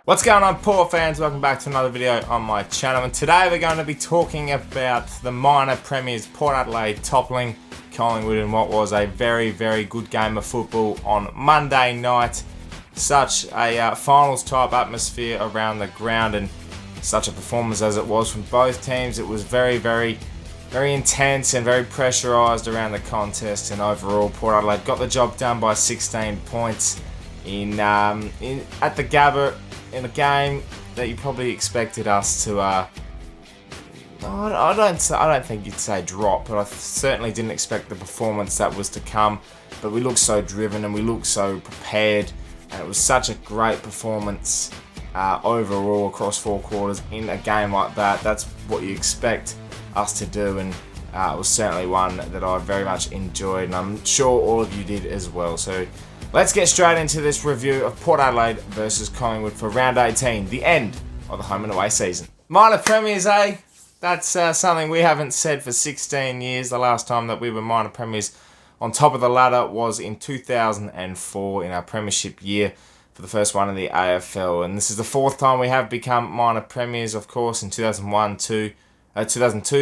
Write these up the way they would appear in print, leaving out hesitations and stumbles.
What's going on, Poor fans? Welcome back to another video on my channel, and today we're going to be talking about the minor premiers, Port Adelaide toppling Collingwood in what was a very good game of football on Monday night. Such a finals type atmosphere around the ground, and such a performance as it was from both teams. It was very intense and very pressurised around the contest, and overall Port Adelaide got the job done by 16 points at the Gabba, in a game that you probably expected us to, I don't think you'd say drop, but I certainly didn't expect the performance that was to come. But we looked so driven and we looked so prepared, and it was such a great performance overall across 4 quarters in a game like that. That's what you expect us to do, and it was certainly one that I very much enjoyed, and I'm sure all of you did as well. So let's get straight into this review of Port Adelaide versus Collingwood for round 18, the end of the home and away season. Minor premiers, eh? That's something we haven't said for 16 years. The last time that we were minor premiers on top of the ladder was in 2004 in our premiership year for the first one in the AFL. And this is the 4th time we have become minor premiers, of course, in 2002,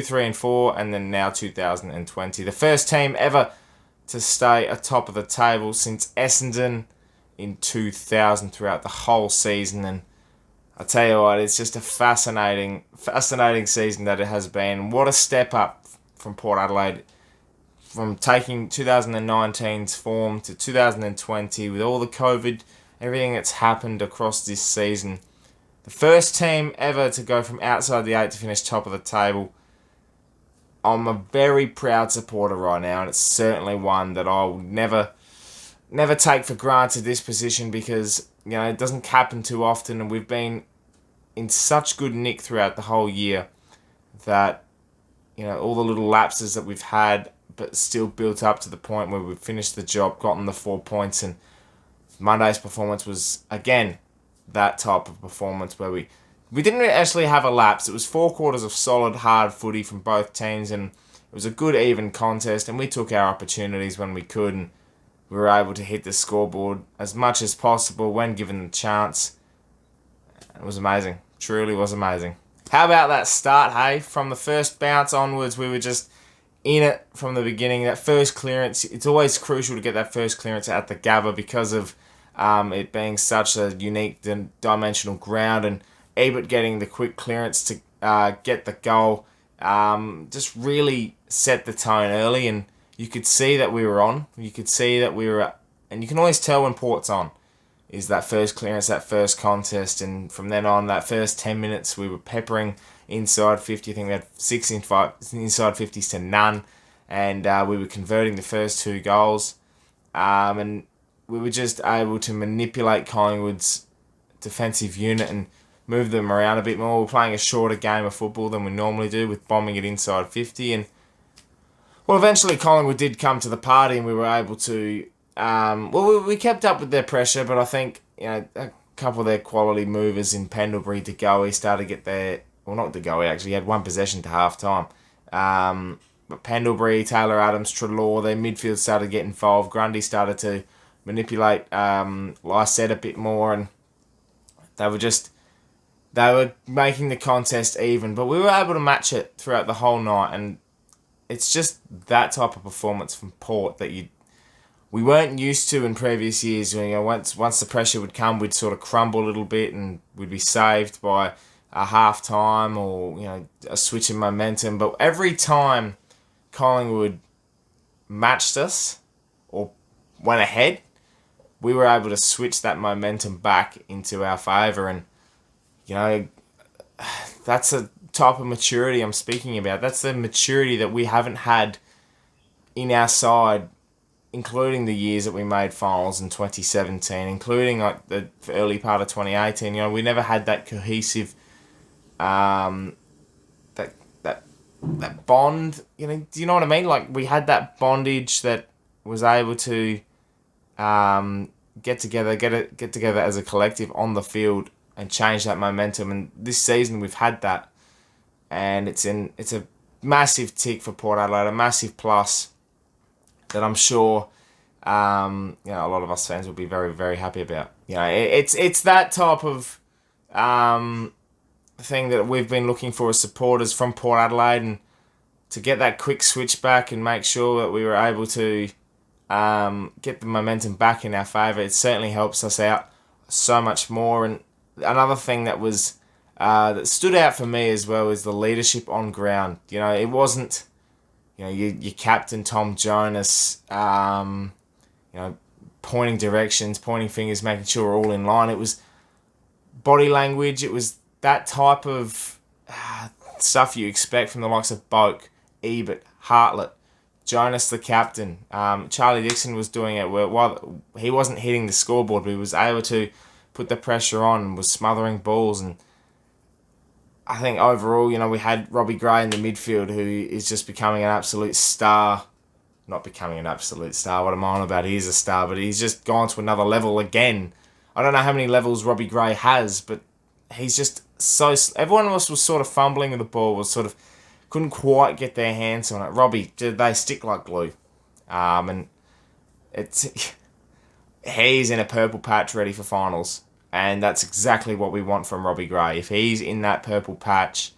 3 and 4, and then now 2020. The first team ever to stay atop of the table since Essendon in 2000 throughout the whole season. And I tell you what, it's just a fascinating season that it has been. What a step up from Port Adelaide, from taking 2019's form to 2020 with all the COVID, everything that's happened across this season. The first team ever to go from outside the 8 to finish top of the table. I'm a very proud supporter right now, and it's certainly one that I will never take for granted, this position, because it doesn't happen too often, and we've been in such good nick throughout the whole year that all the little lapses that we've had, but still built up to the point where we've finished the job, gotten the 4 points, and Monday's performance was again that type of performance where we didn't actually have a lapse. It was 4 quarters of solid, hard footy from both teams, and it was a good, even contest, and we took our opportunities when we could, and we were able to hit the scoreboard as much as possible when given the chance. It was amazing. Truly was amazing. How about that start, hey? From the first bounce onwards, we were just in it from the beginning. That first clearance, it's always crucial to get that first clearance at the Gabba because of it being such a unique dimensional ground, and Ebert getting the quick clearance to get the goal just really set the tone early, and you could see that we were on. You could see that we were, and you can always tell when Port's on, is that first clearance, that first contest, and from then on, that first 10 minutes, we were peppering inside 50. I think we had 6 inside 50s to none, and we were converting the first 2 goals, and we were just able to manipulate Collingwood's defensive unit and move them around a bit more. We're playing a shorter game of football than we normally do, with bombing it inside 50. And well, eventually Collingwood did come to the party, and we were able to we kept up with their pressure, but I think a couple of their quality movers in Pendlebury, DeGoey started to get their, well, not DeGoey actually, he had 1 possession to half time, but Pendlebury, Taylor Adams, Treloar, their midfield started to get involved. Grundy started to manipulate Lysette a bit more, and they were making the contest even, but we were able to match it throughout the whole night, and it's just that type of performance from Port that we weren't used to in previous years. Once the pressure would come, we'd sort of crumble a little bit, and we'd be saved by a half time or a switch in momentum. But every time Collingwood matched us or went ahead, we were able to switch that momentum back into our favour, and that's a type of maturity I'm speaking about. That's the maturity that we haven't had in our side, including the years that we made finals in 2017, including like the early part of 2018. We never had that cohesive, that bond. Do you know what I mean? Like, we had that bondage that was able to get together as a collective on the field and change that momentum. And this season we've had that, and it's a massive tick for Port Adelaide, a massive plus that I'm sure a lot of us fans will be very happy about. It's that type of thing that we've been looking for as supporters from Port Adelaide, and to get that quick switch back and make sure that we were able to get the momentum back in our favour, it certainly helps us out so much more. And another thing that was that stood out for me as well is the leadership on ground. You know, it wasn't, you know, your captain Tom Jonas, you know, pointing directions, pointing fingers, making sure we're all in line. It was body language. It was that type of stuff you expect from the likes of Boak, Ebert, Hartlett, Jonas the captain. Charlie Dixon was doing it while he wasn't hitting the scoreboard, but he was able to put the pressure on and was smothering balls. And I think overall, you know, we had Robbie Gray in the midfield, who is just becoming an absolute star. Not becoming an absolute star, what am I on about? He's a star, but he's just gone to another level again. I don't know how many levels Robbie Gray has, but he's just so... Everyone else was sort of fumbling with the ball, was sort of... couldn't quite get their hands on it. Robbie, they stick like glue. And it's... he's in a purple patch ready for finals. And that's exactly what we want from Robbie Gray. If he's in that purple patch,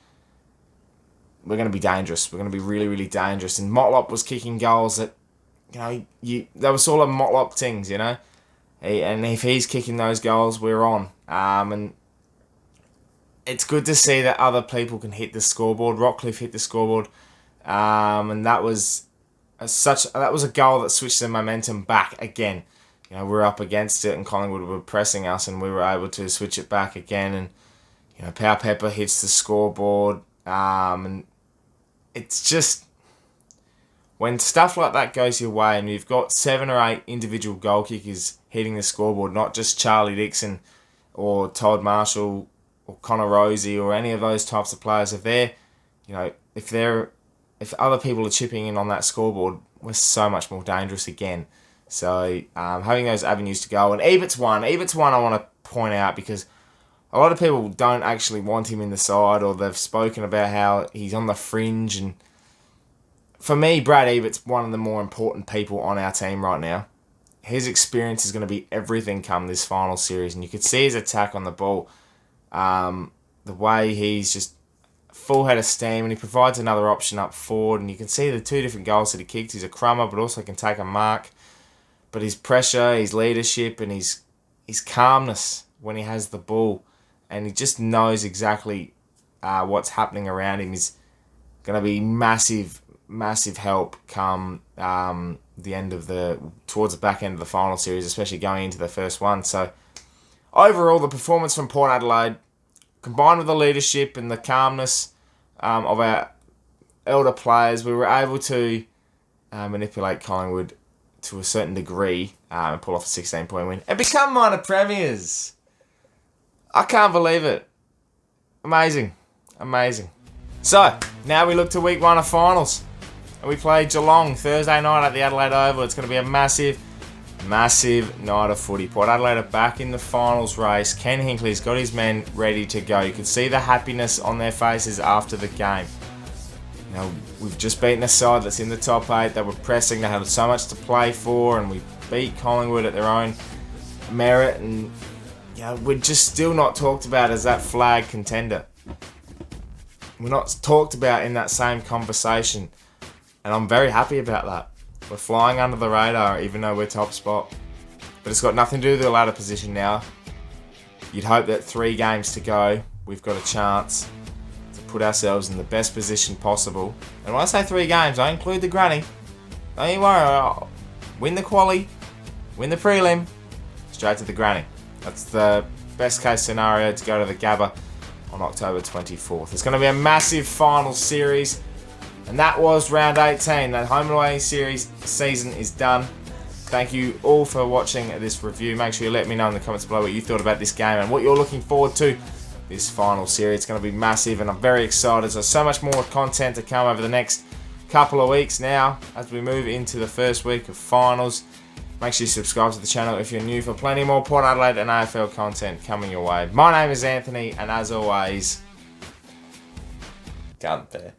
we're going to be dangerous. We're going to be really, really dangerous. And Motlop was kicking goals that, you know, that was sort of Motlop things, you know. And if he's kicking those goals, we're on. And it's good to see that other people can hit the scoreboard. Rockcliffe hit the scoreboard. And that was a goal that switched the momentum back again. You know, we were up against it and Collingwood were pressing us and we were able to switch it back again. And, you know, Power Pepper hits the scoreboard. And it's just, when stuff like that goes your way and you've got 7 or 8 individual goal kickers hitting the scoreboard, not just Charlie Dixon or Todd Marshall or Connor Rosie or any of those types of players, if other people are chipping in on that scoreboard, we're so much more dangerous again. So having those avenues to go. And Ebert's one I want to point out, because a lot of people don't actually want him in the side, or they've spoken about how he's on the fringe. And for me, Brad Ebert's one of the more important people on our team right now. His experience is going to be everything come this final series. And you could see his attack on the ball. The way he's just full head of steam, and he provides another option up forward. And you can see the 2 different goals that he kicked. He's a crummer, but also can take a mark. But his pressure, his leadership, and his calmness when he has the ball, and he just knows exactly what's happening around him, is going to be massive, massive help come towards the back end of the final series, especially going into the first one. So overall, the performance from Port Adelaide, combined with the leadership and the calmness of our elder players, we were able to manipulate Collingwood to a certain degree and pull off a 16-point win and become minor premiers. I can't believe it. Amazing. So, now we look to week 1 of finals. And we play Geelong Thursday night at the Adelaide Oval. It's going to be a massive, massive night of footy. Port Adelaide are back in the finals race. Ken Hinkley's got his men ready to go. You can see the happiness on their faces after the game. You know, we've just beaten a side that's in the top 8. They were pressing. They had so much to play for, and we beat Collingwood at their own merit. And you know, we're just still not talked about as that flag contender. We're not talked about in that same conversation, and I'm very happy about that. We're flying under the radar, even though we're top spot. But it's got nothing to do with the ladder position now. You'd hope that 3 games to go, we've got a chance put ourselves in the best position possible. And when I say 3 games, I include the granny. Don't you worry, I'll win the quali, win the prelim, straight to the granny. That's the best case scenario to go to the Gabba on October 24th. It's going to be a massive final series, and that was round 18. That home and away series season is done. Thank you all for watching this review. Make sure you let me know in the comments below what you thought about this game and what you're looking forward to this final series. It's going to be massive, and I'm very excited. There's so much more content to come over the next couple of weeks now as we move into the first week of finals. Make sure you subscribe to the channel if you're new for plenty more Port Adelaide and AFL content coming your way. My name is Anthony, and as always, ThePear.